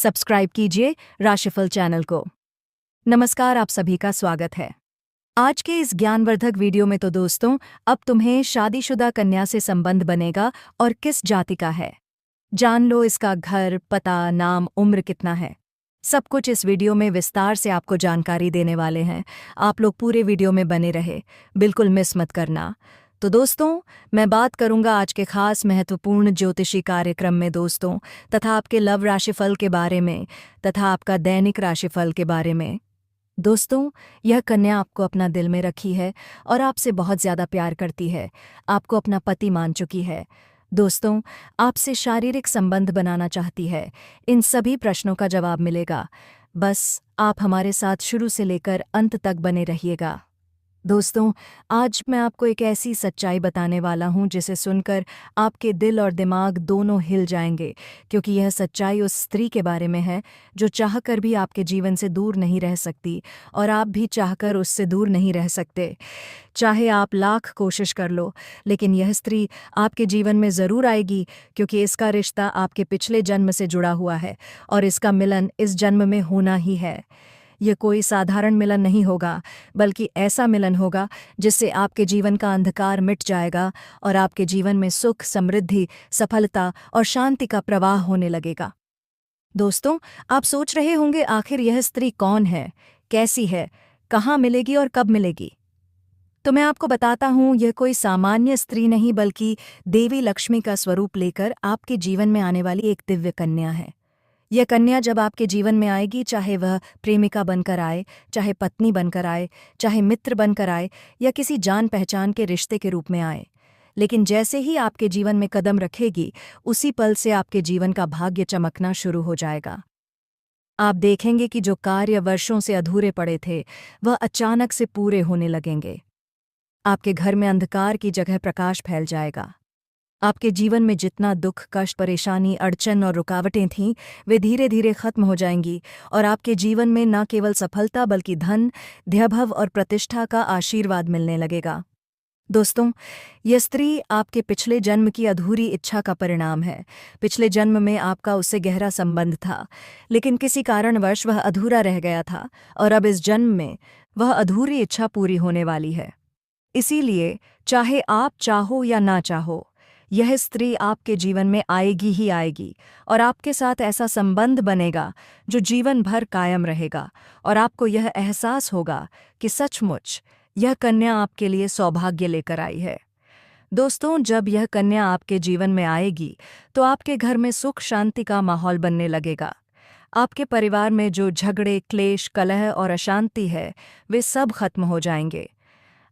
Subscribe कीजिए राशिफल channel को। नमस्कार, आप सभी का स्वागत है। आज के इस ज्ञानवर्धक वीडियो में तो दोस्तों अब तुम्हें शादीशुदा कन्या से संबंध बनेगा और किस जाति का है। जान लो इसका घर, पता, नाम, उम्र कितना है। सब कुछ इस वीडियो में विस्तार से आपको जानकारी देने वाले हैं। आप लोग पूरे वीडियो में बने रहे, बिल्कुल मिस मत करना। तो दोस्तों मैं बात करूंगा आज के खास महत्वपूर्ण ज्योतिषी कार्यक्रम में दोस्तों, तथा आपके लव राशिफल के बारे में, तथा आपका दैनिक राशिफल के बारे में। दोस्तों यह कन्या आपको अपना दिल में रखी है और आपसे बहुत ज़्यादा प्यार करती है, आपको अपना पति मान चुकी है। दोस्तों आपसे शारीरिक संबंध बनाना चाहती है। इन सभी प्रश्नों का जवाब मिलेगा, बस आप हमारे साथ शुरू से लेकर अंत तक बने रहिएगा। दोस्तों आज मैं आपको एक ऐसी सच्चाई बताने वाला हूं जिसे सुनकर आपके दिल और दिमाग दोनों हिल जाएंगे, क्योंकि यह सच्चाई उस स्त्री के बारे में है जो चाहकर भी आपके जीवन से दूर नहीं रह सकती और आप भी चाहकर उससे दूर नहीं रह सकते। चाहे आप लाख कोशिश कर लो, लेकिन यह स्त्री आपके जीवन में ज़रूर आएगी, क्योंकि इसका रिश्ता आपके पिछले जन्म से जुड़ा हुआ है और इसका मिलन इस जन्म में होना ही है। यह कोई साधारण मिलन नहीं होगा, बल्कि ऐसा मिलन होगा जिससे आपके जीवन का अंधकार मिट जाएगा और आपके जीवन में सुख, समृद्धि, सफलता और शांति का प्रवाह होने लगेगा। दोस्तों आप सोच रहे होंगे आखिर यह स्त्री कौन है, कैसी है, कहाँ मिलेगी और कब मिलेगी। तो मैं आपको बताता हूँ, यह कोई सामान्य स्त्री नहीं बल्कि देवी लक्ष्मी का स्वरूप लेकर आपके जीवन में आने वाली एक दिव्य कन्या है। यह कन्या जब आपके जीवन में आएगी, चाहे वह प्रेमिका बनकर आए, चाहे पत्नी बनकर आए, चाहे मित्र बनकर आए या किसी जान पहचान के रिश्ते के रूप में आए, लेकिन जैसे ही आपके जीवन में कदम रखेगी उसी पल से आपके जीवन का भाग्य चमकना शुरू हो जाएगा। आप देखेंगे कि जो कार्य वर्षों से अधूरे पड़े थे वह अचानक से पूरे होने लगेंगे। आपके घर में अंधकार की जगह प्रकाश फैल जाएगा। आपके जीवन में जितना दुख, कष्ट, परेशानी, अड़चन और रुकावटें थीं वे धीरे धीरे खत्म हो जाएंगी और आपके जीवन में न केवल सफलता बल्कि धन, वैभव और प्रतिष्ठा का आशीर्वाद मिलने लगेगा। दोस्तों यह स्त्री आपके पिछले जन्म की अधूरी इच्छा का परिणाम है। पिछले जन्म में आपका उससे गहरा संबंध था, लेकिन किसी कारणवश वह अधूरा रह गया था और अब इस जन्म में वह अधूरी इच्छा पूरी होने वाली है। इसीलिए चाहे आप चाहो या ना चाहो, यह स्त्री आपके जीवन में आएगी ही आएगी और आपके साथ ऐसा संबंध बनेगा जो जीवन भर कायम रहेगा और आपको यह एहसास होगा कि सचमुच यह कन्या आपके लिए सौभाग्य लेकर आई है। दोस्तों जब यह कन्या आपके जीवन में आएगी तो आपके घर में सुख शांति का माहौल बनने लगेगा। आपके परिवार में जो झगड़े, क्लेश, कलह और अशांति है वे सब खत्म हो जाएंगे।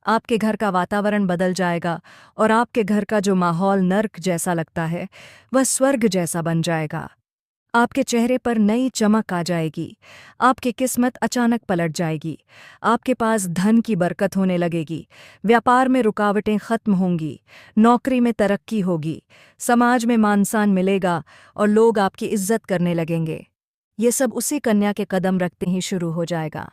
आपके घर का वातावरण बदल जाएगा और आपके घर का जो माहौल नर्क जैसा लगता है वह स्वर्ग जैसा बन जाएगा। आपके चेहरे पर नई चमक आ जाएगी। आपकी किस्मत अचानक पलट जाएगी। आपके पास धन की बरकत होने लगेगी। व्यापार में रुकावटें खत्म होंगी। नौकरी में तरक्की होगी। समाज में मान सम्मान मिलेगा और लोग आपकी इज्जत करने लगेंगे। ये सब उसी कन्या के कदम रखते ही शुरू हो जाएगा।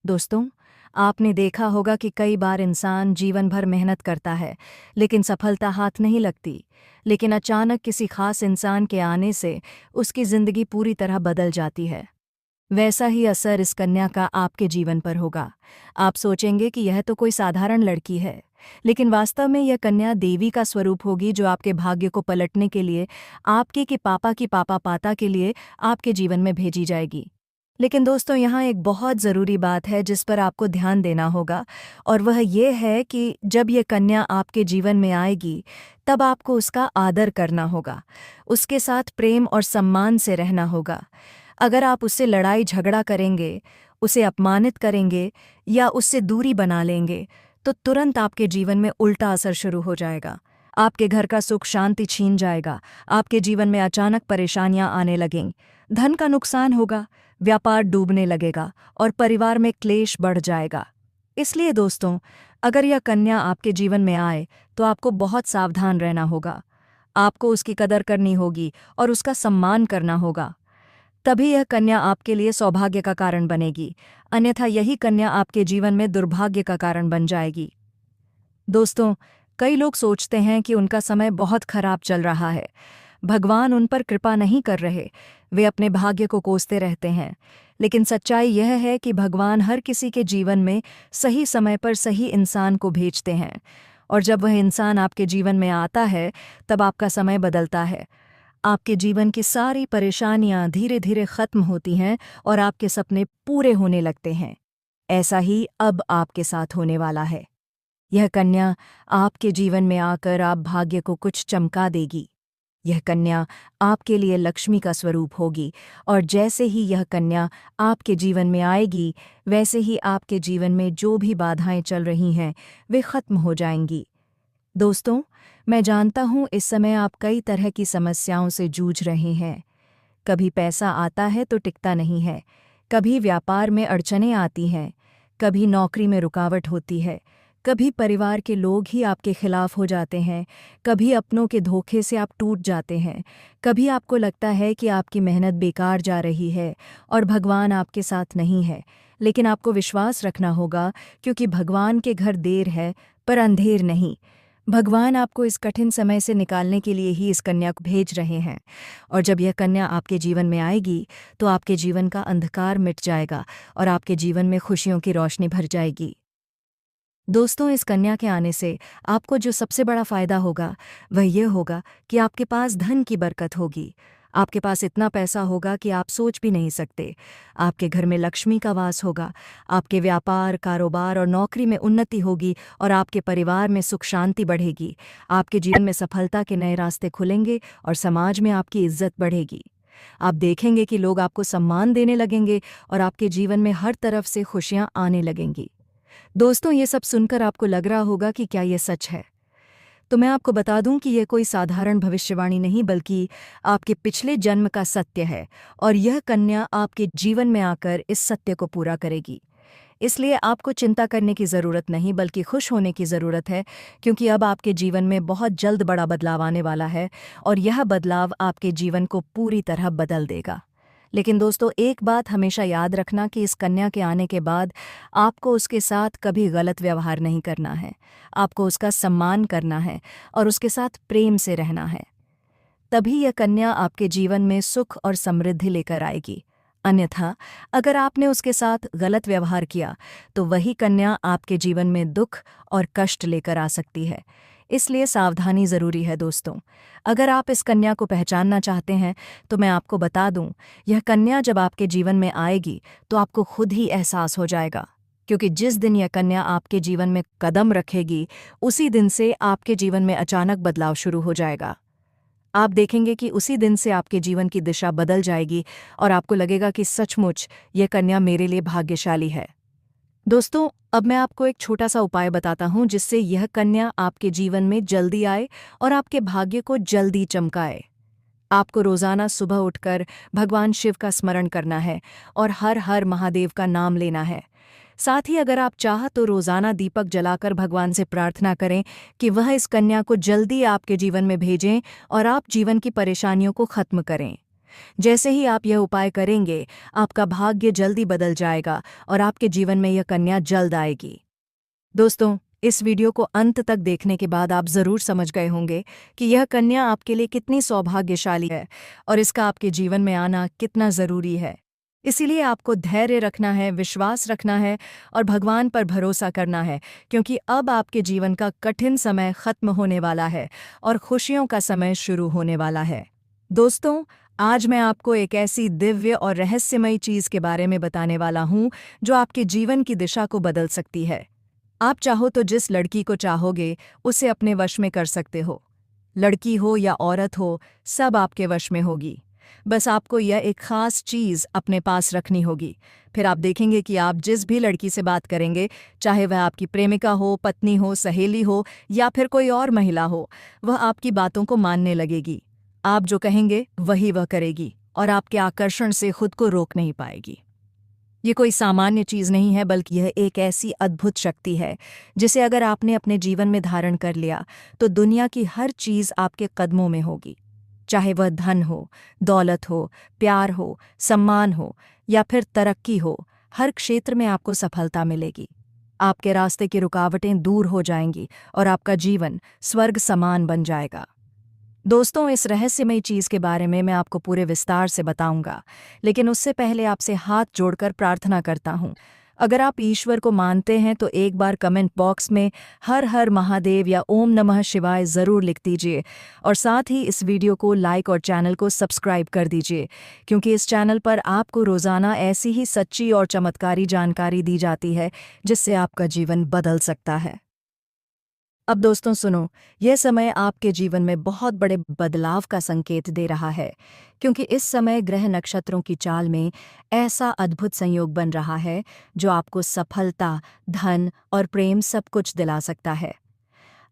दोस्तों आपने देखा होगा कि कई बार इंसान जीवन भर मेहनत करता है लेकिन सफलता हाथ नहीं लगती, लेकिन अचानक किसी खास इंसान के आने से उसकी जिंदगी पूरी तरह बदल जाती है। वैसा ही असर इस कन्या का आपके जीवन पर होगा। आप सोचेंगे कि यह तो कोई साधारण लड़की है, लेकिन वास्तव में यह कन्या देवी का स्वरूप होगी जो आपके भाग्य को पलटने के लिए, आपके कि पापा की पापा पाता के लिए आपके जीवन में भेजी जाएगी। लेकिन दोस्तों यहाँ एक बहुत ज़रूरी बात है जिस पर आपको ध्यान देना होगा, और वह ये है कि जब ये कन्या आपके जीवन में आएगी तब आपको उसका आदर करना होगा, उसके साथ प्रेम और सम्मान से रहना होगा। अगर आप उससे लड़ाई झगड़ा करेंगे, उसे अपमानित करेंगे या उससे दूरी बना लेंगे तो तुरंत आपके जीवन में उल्टा असर शुरू हो जाएगा। आपके घर का सुख शांति छीन जाएगा। आपके जीवन में अचानक परेशानियां आने लगेंगी। धन का नुकसान होगा, व्यापार डूबने लगेगा और परिवार में क्लेश बढ़ जाएगा। इसलिए दोस्तों अगर यह कन्या आपके जीवन में आए तो आपको बहुत सावधान रहना होगा। आपको उसकी कदर करनी होगी और उसका सम्मान करना होगा। तभी यह कन्या आपके लिए सौभाग्य का कारण बनेगी, अन्यथा यही कन्या आपके जीवन में दुर्भाग्य का कारण बन जाएगी। दोस्तों कई लोग सोचते हैं कि उनका समय बहुत खराब चल रहा है, भगवान उन पर कृपा नहीं कर रहे, वे अपने भाग्य को कोसते रहते हैं। लेकिन सच्चाई यह है कि भगवान हर किसी के जीवन में सही समय पर सही इंसान को भेजते हैं, और जब वह इंसान आपके जीवन में आता है तब आपका समय बदलता है। आपके जीवन की सारी परेशानियां धीरे धीरे खत्म होती हैं और आपके सपने पूरे होने लगते हैं। ऐसा ही अब आपके साथ होने वाला है। यह कन्या आपके जीवन में आकर आप भाग्य को कुछ चमका देगी। यह कन्या आपके लिए लक्ष्मी का स्वरूप होगी, और जैसे ही यह कन्या आपके जीवन में आएगी, वैसे ही आपके जीवन में जो भी बाधाएं चल रही हैं वे खत्म हो जाएंगी। दोस्तों, मैं जानता हूँ इस समय आप कई तरह की समस्याओं से जूझ रहे हैं। कभी पैसा आता है तो टिकता नहीं है, कभी व्यापार में अड़चनें आती हैं, कभी नौकरी में रुकावट होती है, कभी परिवार के लोग ही आपके खिलाफ हो जाते हैं, कभी अपनों के धोखे से आप टूट जाते हैं, कभी आपको लगता है कि आपकी मेहनत बेकार जा रही है और भगवान आपके साथ नहीं है। लेकिन आपको विश्वास रखना होगा, क्योंकि भगवान के घर देर है पर अंधेर नहीं। भगवान आपको इस कठिन समय से निकालने के लिए ही इस कन्या को भेज रहे हैं, और जब यह कन्या आपके जीवन में आएगी तो आपके जीवन का अंधकार मिट जाएगा और आपके जीवन में खुशियों की रोशनी भर जाएगी। दोस्तों, इस कन्या के आने से आपको जो सबसे बड़ा फ़ायदा होगा वह यह होगा कि आपके पास धन की बरकत होगी। आपके पास इतना पैसा होगा कि आप सोच भी नहीं सकते। आपके घर में लक्ष्मी का वास होगा, आपके व्यापार, कारोबार और नौकरी में उन्नति होगी, और आपके परिवार में सुख शांति बढ़ेगी। आपके जीवन में सफलता के नए रास्ते खुलेंगे और समाज में आपकी इज्जत बढ़ेगी। आप देखेंगे कि लोग आपको सम्मान देने लगेंगे और आपके जीवन में हर तरफ से खुशियां आने लगेंगी। दोस्तों, ये सब सुनकर आपको लग रहा होगा कि क्या ये सच है? तो मैं आपको बता दूं कि यह कोई साधारण भविष्यवाणी नहीं, बल्कि आपके पिछले जन्म का सत्य है, और यह कन्या आपके जीवन में आकर इस सत्य को पूरा करेगी। इसलिए आपको चिंता करने की ज़रूरत नहीं, बल्कि खुश होने की ज़रूरत है, क्योंकि अब आपके जीवन में बहुत जल्द बड़ा बदलाव आने वाला है, और यह बदलाव आपके जीवन को पूरी तरह बदल देगा। लेकिन दोस्तों, एक बात हमेशा याद रखना कि इस कन्या के आने के बाद आपको उसके साथ कभी गलत व्यवहार नहीं करना है। आपको उसका सम्मान करना है और उसके साथ प्रेम से रहना है। तभी यह कन्या आपके जीवन में सुख और समृद्धि लेकर आएगी। अन्यथा अगर आपने उसके साथ गलत व्यवहार किया तो वही कन्या आपके जीवन में दुख और कष्ट लेकर आ सकती है। इसलिए सावधानी ज़रूरी है दोस्तों। अगर आप इस कन्या को पहचानना चाहते हैं तो मैं आपको बता दूं, यह कन्या जब आपके जीवन में आएगी तो आपको खुद ही एहसास हो जाएगा, क्योंकि जिस दिन यह कन्या आपके जीवन में कदम रखेगी उसी दिन से आपके जीवन में अचानक बदलाव शुरू हो जाएगा। आप देखेंगे कि उसी दिन से आपके जीवन की दिशा बदल जाएगी और आपको लगेगा कि सचमुच यह कन्या मेरे लिए भाग्यशाली है। दोस्तों, अब मैं आपको एक छोटा सा उपाय बताता हूँ जिससे यह कन्या आपके जीवन में जल्दी आए और आपके भाग्य को जल्दी चमकाए। आपको रोज़ाना सुबह उठकर भगवान शिव का स्मरण करना है और हर हर महादेव का नाम लेना है। साथ ही अगर आप चाह तो रोज़ाना दीपक जलाकर भगवान से प्रार्थना करें कि वह इस कन्या को जल्दी आपके जीवन में भेजें और आप जीवन की परेशानियों को खत्म करें। जैसे ही आप यह उपाय करेंगे, आपका भाग्य जल्दी बदल जाएगा और आपके जीवन में यह कन्या जल्द आएगी। दोस्तों, इस वीडियो को अंत तक देखने के बाद आप ज़रूर समझ गए होंगे कि यह कन्या आपके लिए कितनी सौभाग्यशाली है और इसका आपके जीवन में आना कितना ज़रूरी है। इसीलिए आपको धैर्य रखना है, विश्वास रखना है और भगवान पर भरोसा करना है, क्योंकि अब आपके जीवन का कठिन समय खत्म होने वाला है और खुशियों का समय शुरू होने वाला है। दोस्तों, आज मैं आपको एक ऐसी दिव्य और रहस्यमयी चीज़ के बारे में बताने वाला हूँ जो आपके जीवन की दिशा को बदल सकती है। आप चाहो तो जिस लड़की को चाहोगे उसे अपने वश में कर सकते हो। लड़की हो या औरत हो, सब आपके वश में होगी। बस आपको यह एक ख़ास चीज़ अपने पास रखनी होगी। फिर आप देखेंगे कि आप जिस भी लड़की से बात करेंगे, चाहे वह आपकी प्रेमिका हो, पत्नी हो, सहेली हो या फिर कोई और महिला हो, वह आपकी बातों को मानने लगेगी। आप जो कहेंगे वही वह करेगी और आपके आकर्षण से खुद को रोक नहीं पाएगी। ये कोई सामान्य चीज़ नहीं है, बल्कि यह एक ऐसी अद्भुत शक्ति है जिसे अगर आपने अपने जीवन में धारण कर लिया तो दुनिया की हर चीज़ आपके कदमों में होगी। चाहे वह धन हो, दौलत हो, प्यार हो, सम्मान हो या फिर तरक्की हो, हर क्षेत्र में आपको सफलता मिलेगी। आपके रास्ते की रुकावटें दूर हो जाएंगी और आपका जीवन स्वर्ग समान बन जाएगा। दोस्तों, इस रहस्यमयी चीज़ के बारे में मैं आपको पूरे विस्तार से बताऊंगा, लेकिन उससे पहले आपसे हाथ जोड़कर प्रार्थना करता हूँ। अगर आप ईश्वर को मानते हैं तो एक बार कमेंट बॉक्स में हर हर महादेव या ओम नमः शिवाय ज़रूर लिख दीजिए, और साथ ही इस वीडियो को लाइक और चैनल को सब्सक्राइब कर दीजिए, क्योंकि इस चैनल पर आपको रोज़ाना ऐसी ही सच्ची और चमत्कारी जानकारी दी जाती है जिससे आपका जीवन बदल सकता है। अब दोस्तों सुनो, यह समय आपके जीवन में बहुत बड़े बदलाव का संकेत दे रहा है, क्योंकि इस समय ग्रह नक्षत्रों की चाल में ऐसा अद्भुत संयोग बन रहा है जो आपको सफलता, धन और प्रेम सब कुछ दिला सकता है।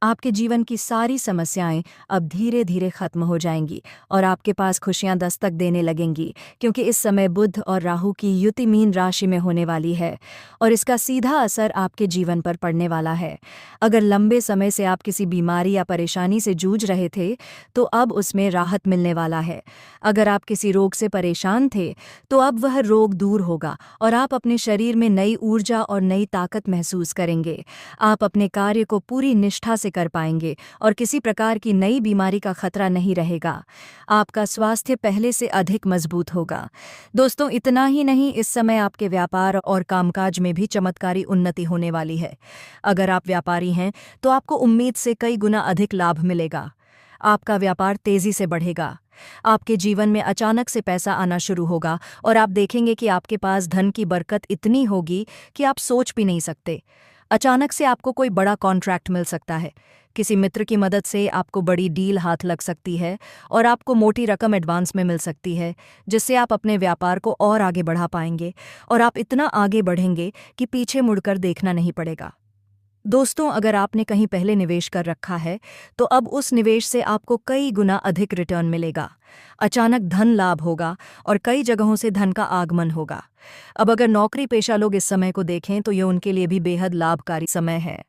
आपके जीवन की सारी समस्याएं अब धीरे धीरे खत्म हो जाएंगी और आपके पास खुशियां दस्तक देने लगेंगी, क्योंकि इस समय बुध और राहु की युति मीन राशि में होने वाली है और इसका सीधा असर आपके जीवन पर पड़ने वाला है। अगर लंबे समय से आप किसी बीमारी या परेशानी से जूझ रहे थे तो अब उसमें राहत मिलने वाला है। अगर आप किसी रोग से परेशान थे तो अब वह रोग दूर होगा और आप अपने शरीर में नई ऊर्जा और नई ताकत महसूस करेंगे। आप अपने कार्य को पूरी निष्ठा से कर पाएंगे और किसी प्रकार की नई बीमारी का खतरा नहीं रहेगा। आपका स्वास्थ्य पहले से अधिक मजबूत होगा। दोस्तों, इतना ही नहीं, इस समय आपके व्यापार और कामकाज में भी चमत्कारी उन्नति होने वाली है। अगर आप व्यापारी हैं तो आपको उम्मीद से कई गुना अधिक लाभ मिलेगा। आपका व्यापार तेजी से बढ़ेगा। आपके जीवन में अचानक से पैसा आना शुरू होगा और आप देखेंगे कि आपके पास धन की बरकत इतनी होगी कि आप सोच भी नहीं सकते। अचानक से आपको कोई बड़ा कॉन्ट्रैक्ट मिल सकता है। किसी मित्र की मदद से आपको बड़ी डील हाथ लग सकती है और आपको मोटी रकम एडवांस में मिल सकती है, जिससे आप अपने व्यापार को और आगे बढ़ा पाएंगे और आप इतना आगे बढ़ेंगे कि पीछे मुड़कर देखना नहीं पड़ेगा। दोस्तों, अगर आपने कहीं पहले निवेश कर रखा है तो अब उस निवेश से आपको कई गुना अधिक रिटर्न मिलेगा। अचानक धन लाभ होगा और कई जगहों से धन का आगमन होगा। अब अगर नौकरी पेशा लोग इस समय को देखें तो ये उनके लिए भी बेहद लाभकारी समय है।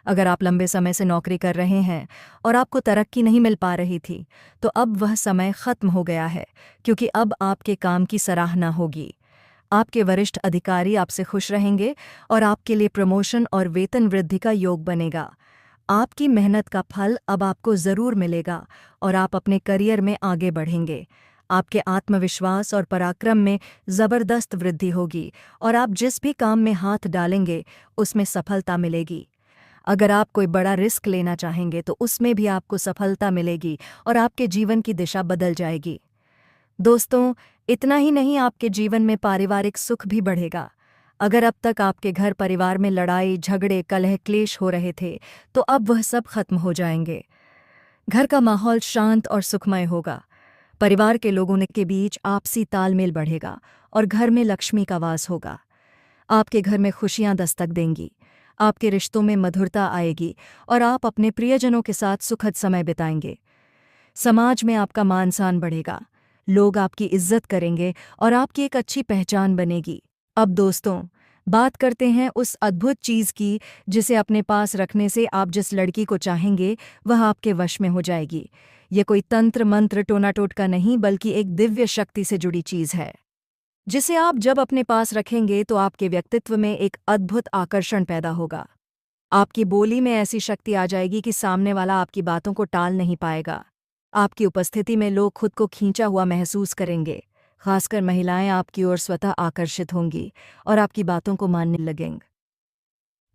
अगर आप लंबे समय से नौकरी कर रहे हैं और आपको तरक्की नहीं मिल पा रही थी तो अब वह समय खत्म हो गया है, क्योंकि अब आपके काम की सराहना होगी। आपके वरिष्ठ अधिकारी आपसे खुश रहेंगे और आपके लिए प्रमोशन और वेतन वृद्धि का योग बनेगा। आपकी मेहनत का फल अब आपको ज़रूर मिलेगा और आप अपने करियर में आगे बढ़ेंगे। आपके आत्मविश्वास और पराक्रम में ज़बरदस्त वृद्धि होगी और आप जिस भी काम में हाथ डालेंगे उसमें सफलता मिलेगी। अगर आप कोई बड़ा रिस्क लेना चाहेंगे तो उसमें भी आपको सफलता मिलेगी और आपके जीवन की दिशा बदल जाएगी। दोस्तों, इतना ही नहीं, आपके जीवन में पारिवारिक सुख भी बढ़ेगा। अगर अब तक आपके घर परिवार में लड़ाई झगड़े कलह क्लेश हो रहे थे तो अब वह सब खत्म हो जाएंगे। घर का माहौल शांत और सुखमय होगा। परिवार के लोगों के बीच आपसी तालमेल बढ़ेगा और घर में लक्ष्मी का वास होगा। आपके घर में खुशियां दस्तक देंगी। आपके रिश्तों में मधुरता आएगी और आप अपने प्रियजनों के साथ सुखद समय बिताएंगे। समाज में आपका मान सम्मान बढ़ेगा। लोग आपकी इज्जत करेंगे और आपकी एक अच्छी पहचान बनेगी। अब दोस्तों, बात करते हैं उस अद्भुत चीज़ की जिसे अपने पास रखने से आप जिस लड़की को चाहेंगे वह आपके वश में हो जाएगी। ये कोई तंत्र मंत्र टोना टोटका नहीं, बल्कि एक दिव्य शक्ति से जुड़ी चीज़ है, जिसे आप जब अपने पास रखेंगे तो आपके व्यक्तित्व में एक अद्भुत आकर्षण पैदा होगा। आपकी बोली में ऐसी शक्ति आ जाएगी कि सामने वाला आपकी बातों को टाल नहीं पाएगा। आपकी उपस्थिति में लोग खुद को खींचा हुआ महसूस करेंगे। खासकर महिलाएं आपकी ओर स्वतः आकर्षित होंगी और आपकी बातों को मानने लगेंगी।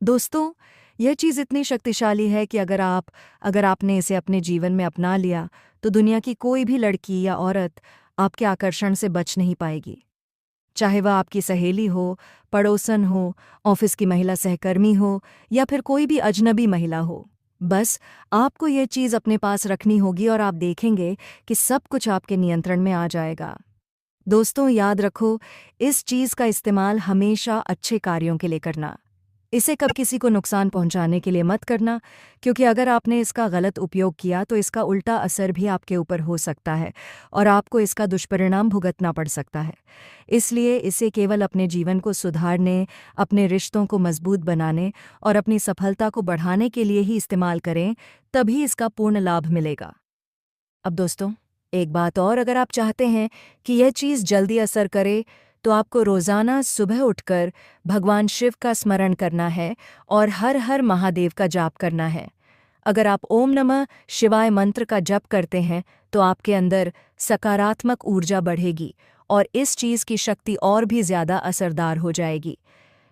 दोस्तों, यह चीज़ इतनी शक्तिशाली है कि अगर आपने इसे अपने जीवन में अपना लिया तो दुनिया की कोई भी लड़की या औरत आपके आकर्षण से बच नहीं पाएगी। चाहे वह आपकी सहेली हो, पड़ोसन हो, ऑफिस की महिला सहकर्मी हो या फिर कोई भी अजनबी महिला हो। बस आपको ये चीज़ अपने पास रखनी होगी और आप देखेंगे कि सब कुछ आपके नियंत्रण में आ जाएगा। दोस्तों, याद रखो, इस चीज़ का इस्तेमाल हमेशा अच्छे कार्यों के लिए करना। इसे कब किसी को नुकसान पहुंचाने के लिए मत करना, क्योंकि अगर आपने इसका गलत उपयोग किया तो इसका उल्टा असर भी आपके ऊपर हो सकता है और आपको इसका दुष्परिणाम भुगतना पड़ सकता है। इसलिए इसे केवल अपने जीवन को सुधारने, अपने रिश्तों को मजबूत बनाने और अपनी सफलता को बढ़ाने के लिए ही इस्तेमाल करें, तभी इसका पूर्ण लाभ मिलेगा। अब दोस्तों, एक बात और, अगर आप चाहते हैं कि यह चीज़ जल्दी असर करे तो आपको रोज़ाना सुबह उठकर भगवान शिव का स्मरण करना है और हर हर महादेव का जाप करना है। अगर आप ओम नमः शिवाय मंत्र का जप करते हैं तो आपके अंदर सकारात्मक ऊर्जा बढ़ेगी और इस चीज़ की शक्ति और भी ज़्यादा असरदार हो जाएगी।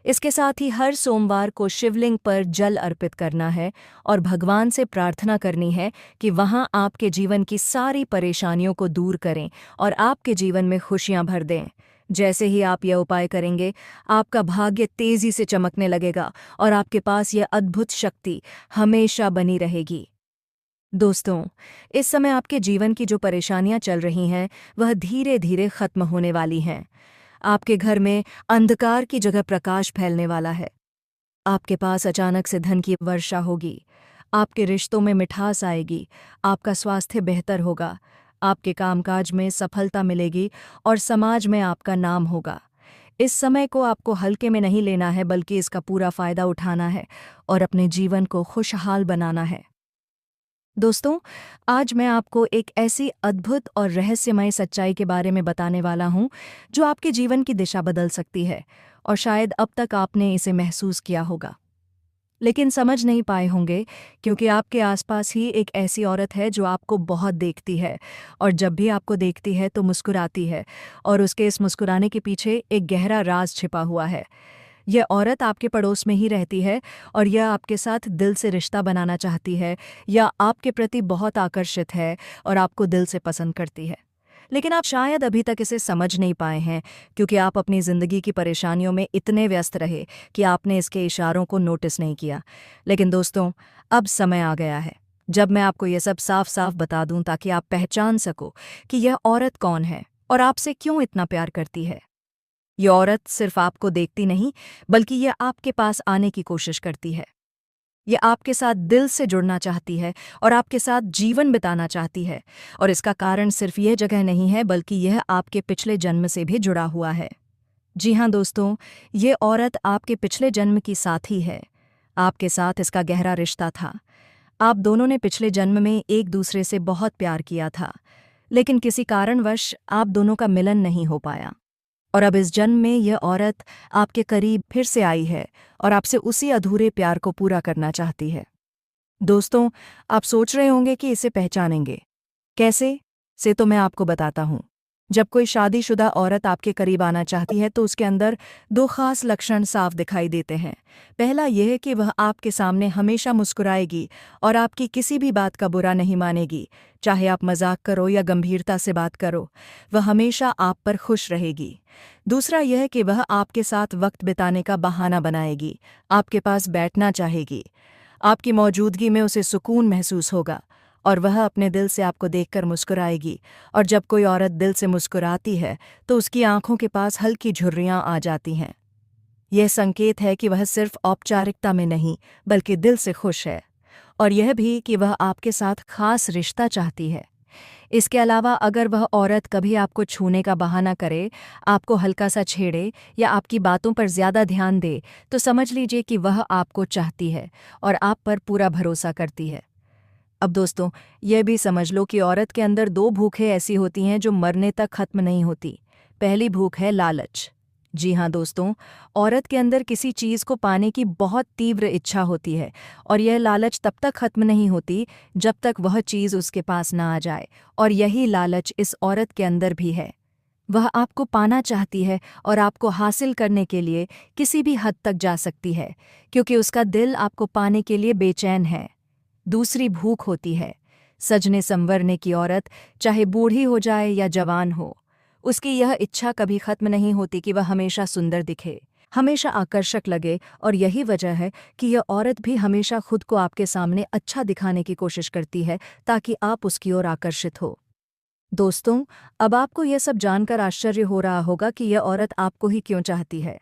इसके साथ ही हर सोमवार को शिवलिंग पर जल अर्पित करना है और भगवान से प्रार्थना करनी है कि वहाँ आपके जीवन की सारी परेशानियों को दूर करें और आपके जीवन में खुशियाँ भर दें। जैसे ही आप यह उपाय करेंगे, आपका भाग्य तेजी से चमकने लगेगा और आपके पास यह अद्भुत शक्ति हमेशा बनी रहेगी। दोस्तों, इस समय आपके जीवन की जो परेशानियां चल रही हैं, वह धीरे धीरे खत्म होने वाली हैं। आपके घर में अंधकार की जगह प्रकाश फैलने वाला है। आपके पास अचानक से धन की वर्षा होगी। आपके रिश्तों में मिठास आएगी। आपका स्वास्थ्य बेहतर होगा। आपके कामकाज में सफलता मिलेगी और समाज में आपका नाम होगा। इस समय को आपको हल्के में नहीं लेना है, बल्कि इसका पूरा फायदा उठाना है और अपने जीवन को खुशहाल बनाना है। दोस्तों, आज मैं आपको एक ऐसी अद्भुत और रहस्यमय सच्चाई के बारे में बताने वाला हूं जो आपके जीवन की दिशा बदल सकती है और शायद अब तक आपने इसे महसूस किया होगा, लेकिन समझ नहीं पाए होंगे, क्योंकि आपके आसपास ही एक ऐसी औरत है जो आपको बहुत देखती है और जब भी आपको देखती है तो मुस्कुराती है और उसके इस मुस्कुराने के पीछे एक गहरा राज छिपा हुआ है। यह औरत आपके पड़ोस में ही रहती है और यह आपके साथ दिल से रिश्ता बनाना चाहती है या आपके प्रति बहुत आकर्षित है और आपको दिल से पसंद करती है। लेकिन आप शायद अभी तक इसे समझ नहीं पाए हैं, क्योंकि आप अपनी ज़िंदगी की परेशानियों में इतने व्यस्त रहे कि आपने इसके इशारों को नोटिस नहीं किया। लेकिन दोस्तों, अब समय आ गया है जब मैं आपको ये सब साफ साफ बता दूं, ताकि आप पहचान सको कि यह औरत कौन है और आपसे क्यों इतना प्यार करती है। ये औरत सिर्फ आपको देखती नहीं, बल्कि ये आपके पास आने की कोशिश करती है। ये आपके साथ दिल से जुड़ना चाहती है और आपके साथ जीवन बिताना चाहती है। और इसका कारण सिर्फ यह जगह नहीं है, बल्कि यह आपके पिछले जन्म से भी जुड़ा हुआ है। जी हाँ दोस्तों, ये औरत आपके पिछले जन्म की साथी है। आपके साथ इसका गहरा रिश्ता था। आप दोनों ने पिछले जन्म में एक दूसरे से बहुत प्यार किया था, लेकिन किसी कारणवश आप दोनों का मिलन नहीं हो पाया। और अब इस जन्म में यह औरत आपके करीब फिर से आई है और आपसे उसी अधूरे प्यार को पूरा करना चाहती है। दोस्तों, आप सोच रहे होंगे कि इसे पहचानेंगे कैसे? से तो मैं आपको बताता हूँ। जब कोई शादीशुदा औरत आपके करीब आना चाहती है तो उसके अंदर दो खास लक्षण साफ दिखाई देते हैं। पहला यह है कि वह आपके सामने हमेशा मुस्कुराएगी और आपकी किसी भी बात का बुरा नहीं मानेगी। चाहे आप मजाक करो या गंभीरता से बात करो, वह हमेशा आप पर खुश रहेगी। दूसरा यह है कि वह आपके साथ वक्त बिताने का बहाना बनाएगी, आपके पास बैठना चाहेगी। आपकी मौजूदगी में उसे सुकून महसूस होगा और वह अपने दिल से आपको देखकर मुस्कुराएगी। और जब कोई औरत दिल से मुस्कुराती है तो उसकी आंखों के पास हल्की झुर्रियां आ जाती हैं। यह संकेत है कि वह सिर्फ औपचारिकता में नहीं, बल्कि दिल से खुश है, और यह भी कि वह आपके साथ खास रिश्ता चाहती है। इसके अलावा अगर वह औरत कभी आपको छूने का बहाना करे, आपको हल्का सा छेड़े या आपकी बातों पर ज़्यादा ध्यान दे, तो समझ लीजिए कि वह आपको चाहती है और आप पर पूरा भरोसा करती है। अब दोस्तों, यह भी समझ लो कि औरत के अंदर दो भूखें ऐसी होती हैं जो मरने तक खत्म नहीं होती। पहली भूख है लालच। जी हाँ दोस्तों, औरत के अंदर किसी चीज़ को पाने की बहुत तीव्र इच्छा होती है और यह लालच तब तक खत्म नहीं होती जब तक वह चीज़ उसके पास ना आ जाए। और यही लालच इस औरत के अंदर भी है। वह आपको पाना चाहती है और आपको हासिल करने के लिए किसी भी हद तक जा सकती है, क्योंकि उसका दिल आपको पाने के लिए बेचैन है। दूसरी भूख होती है सजने संवरने की। औरत चाहे बूढ़ी हो जाए या जवान हो, उसकी यह इच्छा कभी खत्म नहीं होती कि वह हमेशा सुंदर दिखे, हमेशा आकर्षक लगे। और यही वजह है कि यह औरत भी हमेशा खुद को आपके सामने अच्छा दिखाने की कोशिश करती है, ताकि आप उसकी ओर आकर्षित हो। दोस्तों, अब आपको यह सब जानकर आश्चर्य हो रहा होगा कि यह औरत आपको ही क्यों चाहती है।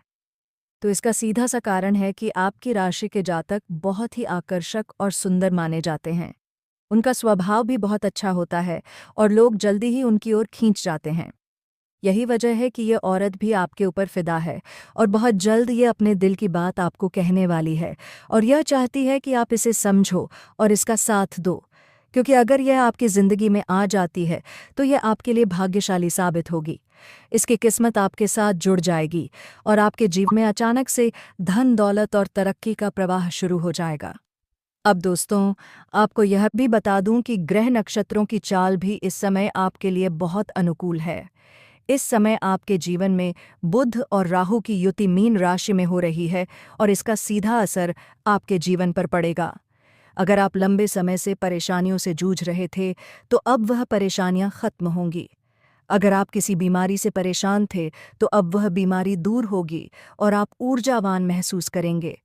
तो इसका सीधा सा कारण है कि आपकी राशि के जातक बहुत ही आकर्षक और सुंदर माने जाते हैं। उनका स्वभाव भी बहुत अच्छा होता है और लोग जल्दी ही उनकी ओर खींच जाते हैं। यही वजह है कि ये औरत भी आपके ऊपर फिदा है और बहुत जल्द ये अपने दिल की बात आपको कहने वाली है और यह चाहती है कि आप इसे समझो और इसका साथ दो, क्योंकि अगर यह आपकी ज़िंदगी में आ जाती है तो यह आपके लिए भाग्यशाली साबित होगी। इसकी किस्मत आपके साथ जुड़ जाएगी और आपके जीवन में अचानक से धन दौलत और तरक्की का प्रवाह शुरू हो जाएगा। अब दोस्तों, आपको यह भी बता दूं कि ग्रह नक्षत्रों की चाल भी इस समय आपके लिए बहुत अनुकूल है। इस समय आपके जीवन में बुध और राहु की युति मीन राशि में हो रही है और इसका सीधा असर आपके जीवन पर पड़ेगा। अगर आप लंबे समय से परेशानियों से जूझ रहे थे, तो अब वह परेशानियां खत्म होंगी। अगर आप किसी बीमारी से परेशान थे, तो अब वह बीमारी दूर होगी और आप ऊर्जावान महसूस करेंगे।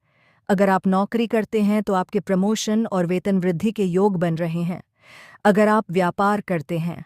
अगर आप नौकरी करते हैं, तो आपके प्रमोशन और वेतन वृद्धि के योग बन रहे हैं। अगर आप व्यापार करते हैं,